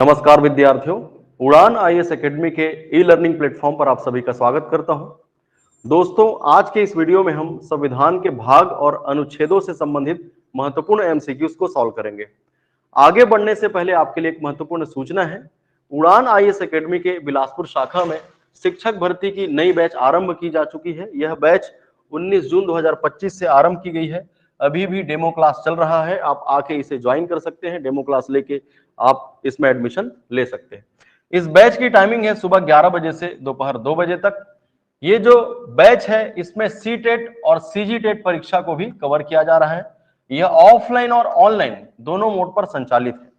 नमस्कार विद्यार्थियों, उड़ान आईएएस एकेडमी के ई लर्निंग प्लेटफॉर्म पर आप सभी का स्वागत करता हूं। दोस्तों, आज के इस वीडियो में हम संविधान के भाग और अनुच्छेदों से संबंधित महत्वपूर्ण एमसीक्यूज को सॉल्व करेंगे। आगे बढ़ने से पहले आपके लिए एक महत्वपूर्ण सूचना है। उड़ान आईएएस एकेडमी के बिलासपुर शाखा में शिक्षक भर्ती की नई बैच आरंभ की जा चुकी है। यह बैच 19 जून 2025 से आरंभ की गई है। अभी भी डेमो क्लास चल रहा है, आप आके इसे ज्वाइन कर सकते हैं। डेमो क्लास लेके आप इसमें एडमिशन ले सकते हैं। इस बैच की टाइमिंग है सुबह 11 बजे से दोपहर 2 बजे तक। ये जो बैच है इसमें सीटेट और सीजीटेट परीक्षा को भी कवर किया जा रहा है। यह ऑफलाइन और ऑनलाइन दोनों मोड पर संचालित है।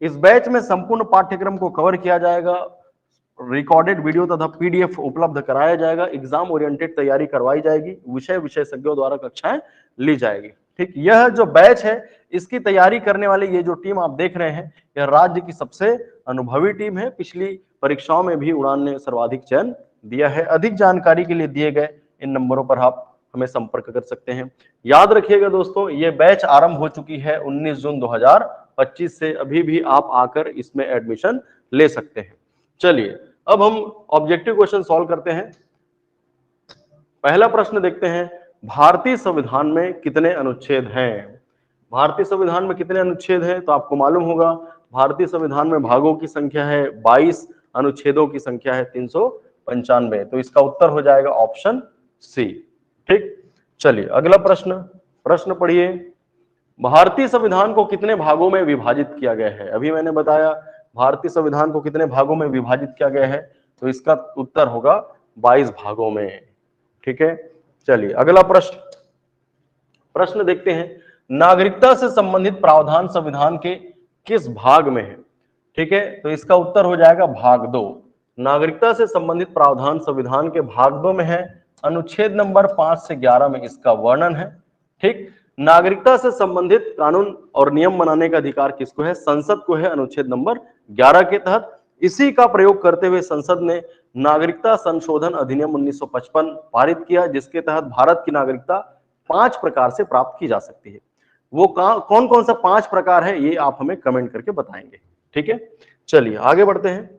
इस बैच में संपूर्ण पाठ्यक्रम को कवर किया जाएगा, रिकॉर्डेड वीडियो तथा पीडीएफ उपलब्ध कराया जाएगा, एग्जाम ओरिएंटेड तैयारी करवाई जाएगी, विशेषज्ञों द्वारा कक्षाएं ली जाएगी। ठीक, यह जो बैच है इसकी तैयारी करने वाले ये जो टीम आप देख रहे हैं, यह राज्य की सबसे अनुभवी टीम है। पिछली परीक्षाओं में भी उड़ान ने सर्वाधिक चयन दिया है। अधिक जानकारी के लिए दिए गए इन नंबरों पर आप हमें संपर्क कर सकते हैं। याद रखिएगा दोस्तों, ये बैच आरंभ हो चुकी है 19 जून 2025 से। अभी भी आप आकर इसमें एडमिशन ले सकते हैं। चलिए अब हम ऑब्जेक्टिव क्वेश्चन सॉल्व करते हैं। पहला प्रश्न देखते हैं, भारतीय संविधान में कितने अनुच्छेद हैं? भारतीय संविधान में कितने अनुच्छेद हैं? तो आपको मालूम होगा, भारतीय संविधान में भागों की संख्या है 22, अनुच्छेदों की संख्या है 395। तो इसका उत्तर हो जाएगा ऑप्शन सी। ठीक, चलिए अगला प्रश्न पढ़िए। भारतीय संविधान को कितने भागों में विभाजित किया गया है? अभी मैंने बताया भारतीय संविधान को कितने भागों में विभाजित किया गया है, तो इसका उत्तर होगा 22 भागों में। ठीक है, चलिए अगला प्रश्न देखते हैं। नागरिकता से संबंधित प्रावधान संविधान के किस भाग में है? ठीक है, तो इसका उत्तर हो जाएगा भाग 2। नागरिकता से संबंधित प्रावधान संविधान के भाग 2 में है। अनुच्छेद नंबर 5 से 11 में इसका वर्णन है। ठीक, नागरिकता से संबंधित कानून और नियम बनाने का अधिकार किसको है? संसद को है, अनुच्छेद नंबर 11 के तहत। इसी का प्रयोग करते हुए संसद ने नागरिकता संशोधन अधिनियम 1955 पारित किया, जिसके तहत भारत की नागरिकता 5 प्रकार से प्राप्त की जा सकती है। वो कौन कौन सा 5 प्रकार है, ये आप हमें कमेंट करके बताएंगे। ठीक है, चलिए आगे बढ़ते हैं।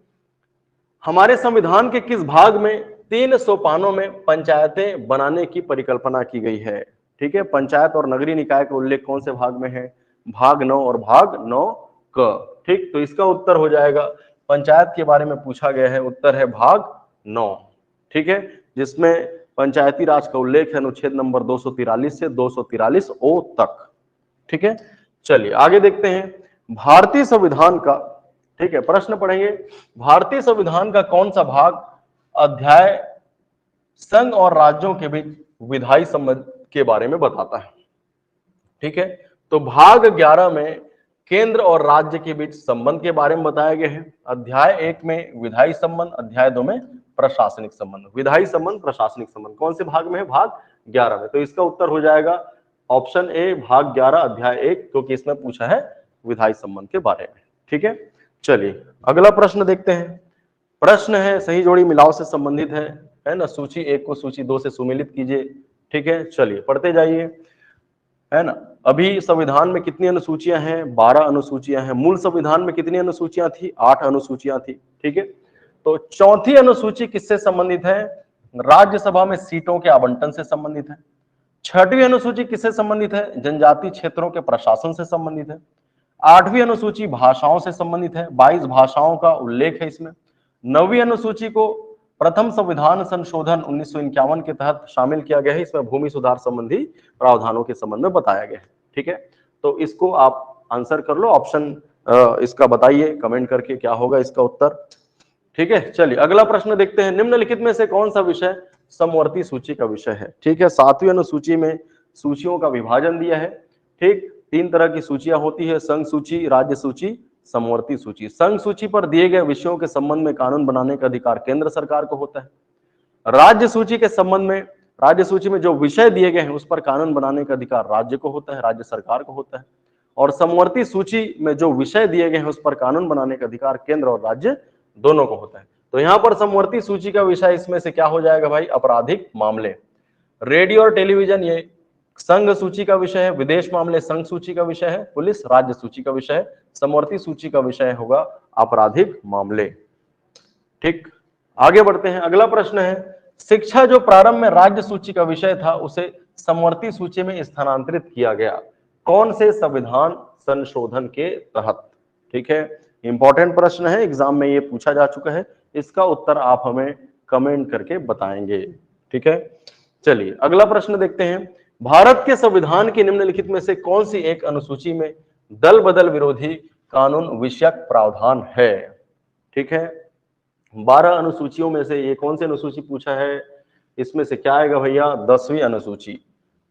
हमारे संविधान के किस भाग में 3 सोपानों में पंचायतें बनाने की परिकल्पना की गई है? ठीक है, पंचायत और नगरीय निकाय का उल्लेख कौन से भाग में है? भाग 9 और भाग 9 क। ठीक, तो इसका उत्तर हो जाएगा, पंचायत के बारे में पूछा गया है, उत्तर है भाग 9। ठीक है, जिसमें पंचायती राज का उल्लेख है अनुच्छेद नंबर 243 से 243 ओ तक। ठीक है, चलिए आगे देखते हैं। भारतीय संविधान का, ठीक है, प्रश्न पढ़ेंगे। भारतीय संविधान का कौन सा भाग अध्याय संघ और राज्यों के बीच विधायी संबंध के बारे में बताता है? ठीक है, तो भाग 11 में केंद्र और राज्य के बीच संबंध के बारे में बताया गया है। अध्याय 1 में विधायी संबंध, अध्याय 2 में प्रशासनिक संबंध। विधायी संबंध, प्रशासनिक संबंध कौन से भाग में है? भाग 11 में। तो इसका उत्तर हो जाएगा ऑप्शन ए, भाग 11 अध्याय 1, क्योंकि इसमें पूछा है विधायी संबंध के बारे में। ठीक है, चलिए अगला प्रश्न देखते हैं। प्रश्न है सही जोड़ी मिलाओ से संबंधित है ना। सूची 1 को सूची 2 से सुमेलित कीजिए। ठीक है, चलिए पढ़ते जाइए, है ना। अभी संविधान में कितनी अनुसूचियां हैं? 12 अनुसूचियां हैं। मूल संविधान में कितनी अनुसूचियां थी? 8 अनुसूचियां थी। ठीक है, तो चौथी अनुसूची किससे संबंधित है? राज्यसभा में सीटों के आवंटन से संबंधित है। छठवीं अनुसूची किससे संबंधित है? जनजातीय क्षेत्रों के प्रशासन से संबंधित है। 8वीं अनुसूची भाषाओं से संबंधित है, 22 भाषाओं का उल्लेख है इसमें। 9वीं अनुसूची को प्रथम संविधान संशोधन 1951 के तहत शामिल किया गया है। इसमें भूमि सुधार संबंधी प्रावधानों के संबंध में बताया गया है। ठीक है, तो इसको आप आंसर कर लो, ऑप्शन इसका बताइए कमेंट करके क्या होगा इसका उत्तर। ठीक है, चलिए अगला प्रश्न देखते हैं। निम्नलिखित में से कौन सा विषय समवर्ती सूची का विषय है? ठीक है, 7वीं अनुसूची में सूचियों का विभाजन दिया है। ठीक, 3 तरह की सूचियां होती है, संघ सूची, राज्य सूची, समवर्ती सूची। संघ सूची पर दिए गए विषयों के संबंध में कानून बनाने का अधिकार केंद्र सरकार को होता है। राज्य सूची के संबंध में, राज्य सूची में जो विषय दिए गए हैं उस पर कानून बनाने का अधिकार राज्य को होता है, राज्य सरकार को होता है। और समवर्ती सूची में जो विषय दिए गए हैं उस पर कानून बनाने का अधिकार केंद्र और राज्य दोनों को होता है। तो यहाँ पर समवर्ती सूची का विषय इसमें से क्या हो जाएगा भाई? आपराधिक मामले। रेडियो और टेलीविजन ये संघ सूची का विषय है, विदेश मामले संघ सूची का विषय है, पुलिस राज्य सूची का विषय है, समवर्ती सूची का विषय होगा आपराधिक मामले। ठीक, आगे बढ़ते हैं। अगला प्रश्न है, शिक्षा जो प्रारंभ में राज्य सूची का विषय था उसे समवर्ती सूची में स्थानांतरित किया गया, कौन से संविधान संशोधन के तहत? ठीक है, इंपॉर्टेंट प्रश्न है, एग्जाम में ये पूछा जा चुका है, इसका उत्तर आप हमें कमेंट करके बताएंगे। ठीक है, चलिए अगला प्रश्न देखते हैं। भारत के संविधान की निम्नलिखित में से कौन सी एक अनुसूची में दल बदल विरोधी कानून विषयक प्रावधान है? ठीक है, 12 अनुसूचियों में से ये कौन सी अनुसूची पूछा है? इसमें से क्या आएगा भैया? 10वीं अनुसूची।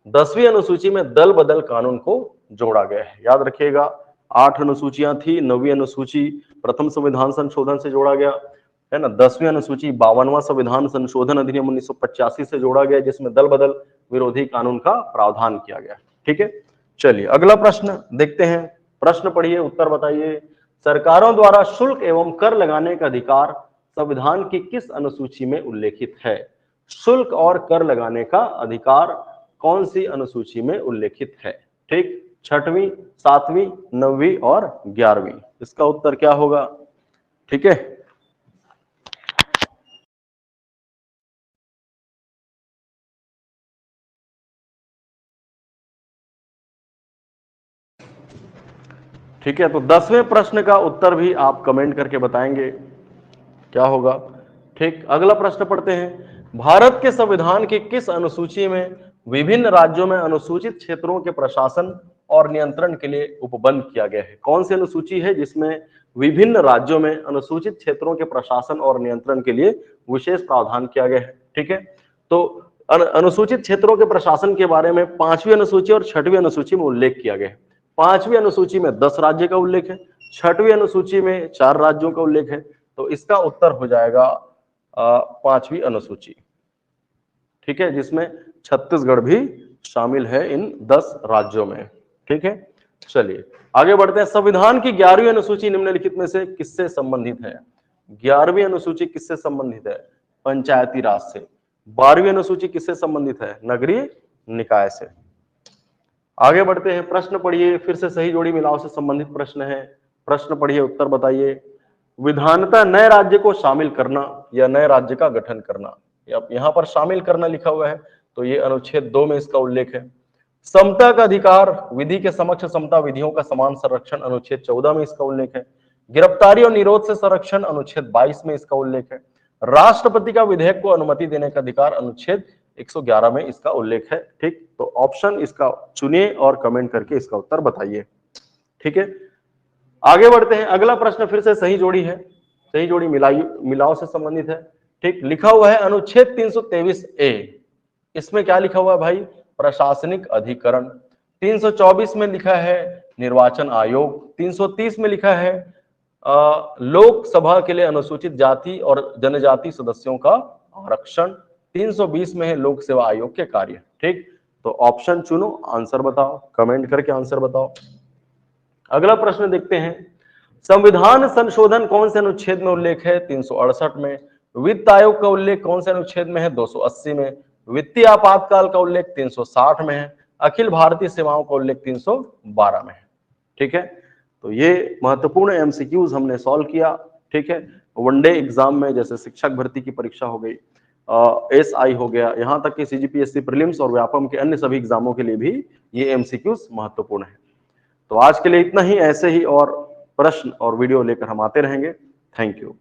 10वीं अनुसूची में दल बदल कानून को जोड़ा गया है। याद रखिएगा, 8 अनुसूचियां थी, 9वीं अनुसूची प्रथम संविधान संशोधन से जोड़ा गया है ना। 10वीं अनुसूची 52वां संविधान संशोधन अधिनियम 1985 से जोड़ा गया, जिसमें दल बदल विरोधी कानून का प्रावधान किया गया। ठीक है, चलिए अगला प्रश्न देखते हैं। प्रश्न पढ़िए, उत्तर बताइए। सरकारों द्वारा शुल्क एवं कर लगाने का अधिकार संविधान की किस अनुसूची में उल्लेखित है? शुल्क और कर लगाने का अधिकार कौन सी अनुसूची में उल्लेखित है? ठीक, 6वीं, 7वीं, 9वीं और 11वीं। इसका उत्तर क्या होगा? ठीक है, ठीक है, तो 10वें प्रश्न का उत्तर भी आप कमेंट करके बताएंगे क्या होगा। ठीक, अगला प्रश्न पढ़ते हैं। भारत के संविधान की किस अनुसूची में विभिन्न राज्यों में अनुसूचित क्षेत्रों के प्रशासन और नियंत्रण के लिए उपबंध किया गया है? कौन सी अनुसूची है जिसमें विभिन्न राज्यों में अनुसूचित क्षेत्रों के प्रशासन और नियंत्रण के लिए विशेष प्रावधान किया गया है? ठीक है, तो अनुसूचित क्षेत्रों के प्रशासन के बारे में 5वीं अनुसूची और 6वीं अनुसूची में उल्लेख किया गया है। 5वीं अनुसूची में 10 राज्य का उल्लेख है, 6वीं अनुसूची में 4 राज्यों का उल्लेख है। तो इसका उत्तर हो जाएगा 5वीं अनुसूची। ठीक है, जिसमें छत्तीसगढ़ भी शामिल है इन 10 राज्यों में। ठीक है, चलिए आगे बढ़ते हैं। संविधान की 11वीं अनुसूची निम्नलिखित में से किससे संबंधित है? 11वीं अनुसूची किससे संबंधित है? पंचायती राज से। 12वीं अनुसूची किससे संबंधित है? नगरीय निकाय से। आगे बढ़ते हैं। प्रश्न पढ़िए, फिर से सही जोड़ी मिलाओ से संबंधित प्रश्न है। प्रश्न पढ़िए, उत्तर बताइए। विधानतः नए राज्य को शामिल करना या नए राज्य का गठन करना, यहां पर शामिल करना लिखा हुआ है, तो ये अनुच्छेद 2 में इसका उल्लेख है। समता का अधिकार, विधि के समक्ष समता विधियों का समान संरक्षण, अनुच्छेद 14 में इसका उल्लेख है। गिरफ्तारी और निरोध से संरक्षण, अनुच्छेद 22 में इसका उल्लेख है। राष्ट्रपति का विधेयक को अनुमति देने का अधिकार, अनुच्छेद 111 में इसका उल्लेख है। ठीक, तो ऑप्शन इसका चुनिए और कमेंट करके इसका उत्तर बताइए। ठीक है, आगे बढ़ते हैं। अगला प्रश्न फिर से सही जोड़ी है, सही जोड़ी मिलाओ से संबंधित है। ठीक, लिखा हुआ है अनुच्छेद 323A, इसमें क्या लिखा हुआ है भाई? प्रशासनिक अधिकरण। 324 में लिखा है निर्वाचन आयोग। 330 में लिखा है लोकसभा के लिए अनुसूचित जाति और जनजाति सदस्यों का आरक्षण। 320 में है लोक सेवा आयोग के कार्य। ठीक, तो ऑप्शन चुनो, आंसर बताओ, कमेंट करके आंसर बताओ। अगला प्रश्न देखते हैं। संविधान संशोधन कौन से अनुच्छेद में उल्लेख है? 368 में। वित्त आयोग का उल्लेख कौन से अनुच्छेद में है? 280 में। वित्तीय आपातकाल का उल्लेख 360 में है। अखिल भारतीय सेवाओं का उल्लेख 312 में है। ठीक है, तो ये महत्वपूर्ण एमसीक्यूज हमने सॉल्व किया। ठीक है, वनडे एग्जाम में जैसे शिक्षक भर्ती की परीक्षा हो गई, एसआई हो गया, यहां तक कि सीजीपीएससी प्रीलिम्स और व्यापम के अन्य सभी एग्जामों के लिए भी ये एमसीक्यूज महत्वपूर्ण है। तो आज के लिए इतना ही। ऐसे ही और प्रश्न और वीडियो लेकर हम आते रहेंगे। Thank you.